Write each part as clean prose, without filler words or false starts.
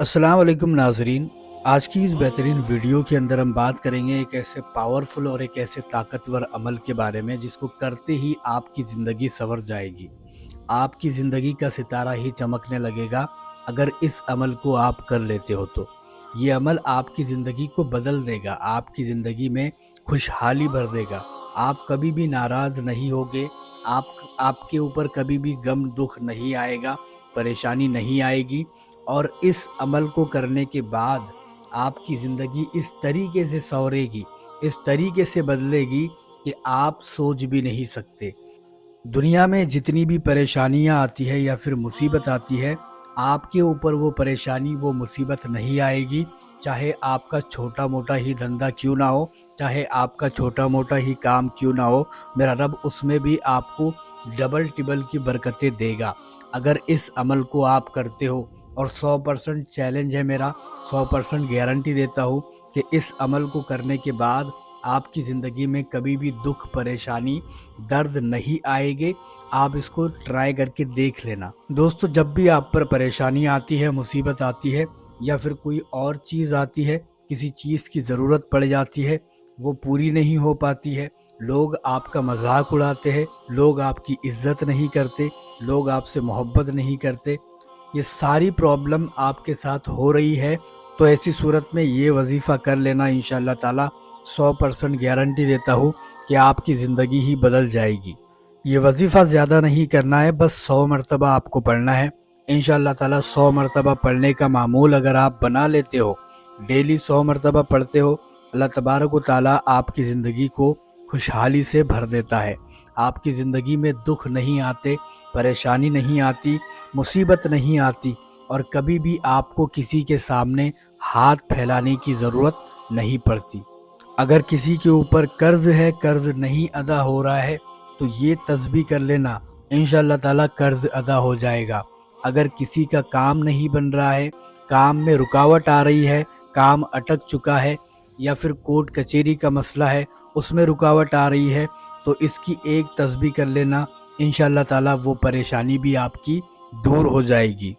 अस्सलाम वालेकुम नाजरीन। आज की इस बेहतरीन वीडियो के अंदर हम बात करेंगे एक ऐसे पावरफुल और एक ऐसे ताकतवर अमल के बारे में जिसको करते ही आपकी ज़िंदगी संवर जाएगी। आपकी ज़िंदगी का सितारा ही चमकने लगेगा अगर इस अमल को आप कर लेते हो तो। ये अमल आपकी ज़िंदगी को बदल देगा, आपकी ज़िंदगी में खुशहाली भर देगा। आप कभी भी नाराज़ नहीं होगे, आपके ऊपर कभी भी गम दुख नहीं आएगा, परेशानी नहीं आएगी। और इस अमल को करने के बाद आपकी ज़िंदगी इस तरीके से संवरेगी, इस तरीके से बदलेगी कि आप सोच भी नहीं सकते। दुनिया में जितनी भी परेशानियां आती है या फिर मुसीबत आती है, आपके ऊपर वो परेशानी वो मुसीबत नहीं आएगी। चाहे आपका छोटा मोटा ही धंधा क्यों ना हो, चाहे आपका छोटा मोटा ही काम क्यों ना हो, मेरा रब उसमें भी आपको डबल टिबल की बरकतें देगा अगर इस अमल को आप करते हो। और 100% चैलेंज है मेरा, 100% गारंटी देता हूँ कि इस अमल को करने के बाद आपकी ज़िंदगी में कभी भी दुख परेशानी दर्द नहीं आएंगे। आप इसको ट्राई करके देख लेना। दोस्तों, जब भी आप पर परेशानी आती है, मुसीबत आती है या फिर कोई और चीज़ आती है, किसी चीज़ की ज़रूरत पड़ जाती है, वो पूरी नहीं हो पाती है, लोग आपका मजाक उड़ाते हैं, लोग आपकी इज्जत नहीं करते, लोग आपसे मोहब्बत नहीं करते, ये सारी प्रॉब्लम आपके साथ हो रही है, तो ऐसी सूरत में ये वजीफ़ा कर लेना इंशाअल्लाह ताला 100% गारंटी देता हूँ कि आपकी ज़िंदगी ही बदल जाएगी। ये वजीफ़ा ज़्यादा नहीं करना है, बस 100 मरतबा आपको पढ़ना है। इंशाअल्लाह ताला 100 मरतबा पढ़ने का मामूल अगर आप बना लेते हो, डेली 100 मरतबा पढ़ते हो, अल्लाह तबारक व ताला आपकी ज़िंदगी को खुशहाली से भर देता है। आपकी ज़िंदगी में दुख नहीं आते, परेशानी नहीं आती, मुसीबत नहीं आती, और कभी भी आपको किसी के सामने हाथ फैलाने की ज़रूरत नहीं पड़ती। अगर किसी के ऊपर कर्ज है, कर्ज नहीं अदा हो रहा है, तो ये तस्बीह कर लेना, इंशाअल्लाह ताला कर्ज अदा हो जाएगा। अगर किसी का काम नहीं बन रहा है, काम में रुकावट आ रही है, काम अटक चुका है, या फिर कोर्ट कचहरी का मसला है उसमें रुकावट आ रही है, तो इसकी एक तस्बीह कर लेना, इंशाअल्लाह ताला वो परेशानी भी आपकी दूर हो जाएगी।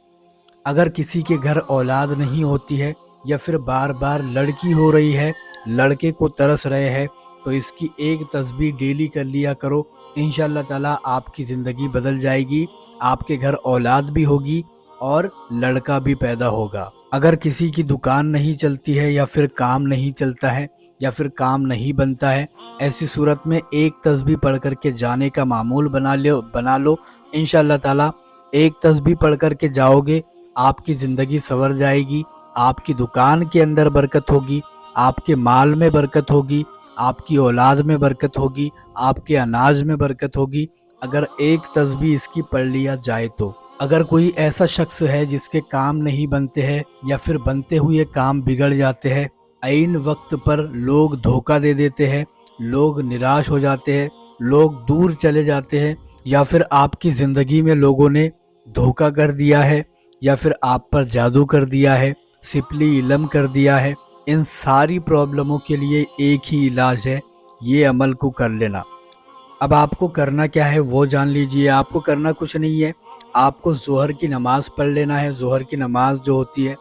अगर किसी के घर औलाद नहीं होती है या फिर बार बार लड़की हो रही है, लड़के को तरस रहे हैं, तो इसकी एक तस्बीह डेली कर लिया करो, इंशाअल्लाह ताला आपकी ज़िंदगी बदल जाएगी, आपके घर औलाद भी होगी और लड़का भी पैदा होगा। अगर किसी की दुकान नहीं चलती है या फिर काम नहीं चलता है या फिर काम नहीं बनता है, ऐसी सूरत में एक तस्बीह पढ़ कर के जाने का मामूल बना लो। इंशाअल्लाह ताला एक तस्बीह पढ़ कर के जाओगे, आपकी ज़िंदगी संवर जाएगी, आपकी दुकान के अंदर बरकत होगी, आपके माल में बरकत होगी, आपकी औलाद में बरकत होगी, आपके अनाज में बरकत होगी, अगर एक तस्बीह इसकी पढ़ लिया जाए तो। अगर कोई ऐसा शख्स है जिसके काम नहीं बनते हैं या फिर बनते हुए काम बिगड़ जाते हैं, ऐन वक्त पर लोग धोखा दे देते हैं, लोग निराश हो जाते हैं, लोग दूर चले जाते हैं, या फिर आपकी ज़िंदगी में लोगों ने धोखा कर दिया है या फिर आप पर जादू कर दिया है, सिपली इलम कर दिया है, इन सारी प्रॉब्लमों के लिए एक ही इलाज है, ये अमल को कर लेना। अब आपको करना क्या है वो जान लीजिए। आपको करना कुछ नहीं है, आपको ज़ोहर की नमाज़ पढ़ लेना है। ज़ोहर की नमाज़ जो होती है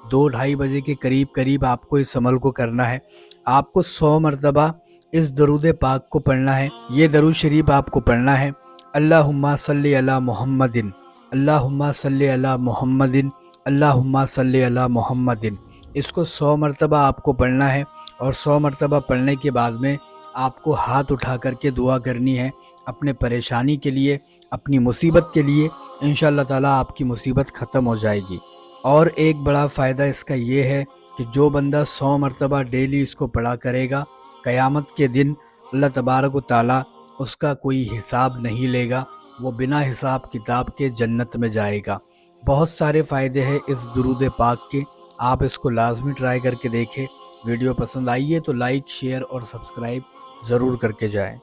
2-2:30 बजे के करीब करीब आपको इस अमल को करना है। आपको 100 मरतबा इस दरूद पाक को पढ़ना है। ये दरूद शरीफ आपको पढ़ना है, अल्लाहुम्मा सल्ली अला मुहम्मदिन, अल्लाहुम्मा सल्ली अला मुहम्मदिन, अल्लाहुम्मा सल्ली अला मुहम्मदिन। इसको 100 मरतबा आपको पढ़ना है, और 100 मरतबा पढ़ने के बाद में आपको हाथ उठा करके दुआ करनी है अपने परेशानी के लिए, अपनी मुसीबत के लिए। इंशाअल्लाह ताला आपकी मुसीबत ख़त्म हो जाएगी। और एक बड़ा फ़ायदा इसका ये है कि जो बंदा 100 मरतबा डेली इसको पढ़ा करेगा, क़यामत के दिन अल्लाह तबारक व ताला उसका कोई हिसाब नहीं लेगा, वो बिना हिसाब किताब के जन्नत में जाएगा। बहुत सारे फ़ायदे हैं इस दुरूद पाक के, आप इसको लाजमी ट्राई करके देखें। वीडियो पसंद आई है तो लाइक शेयर और सब्सक्राइब ज़रूर करके जाएं।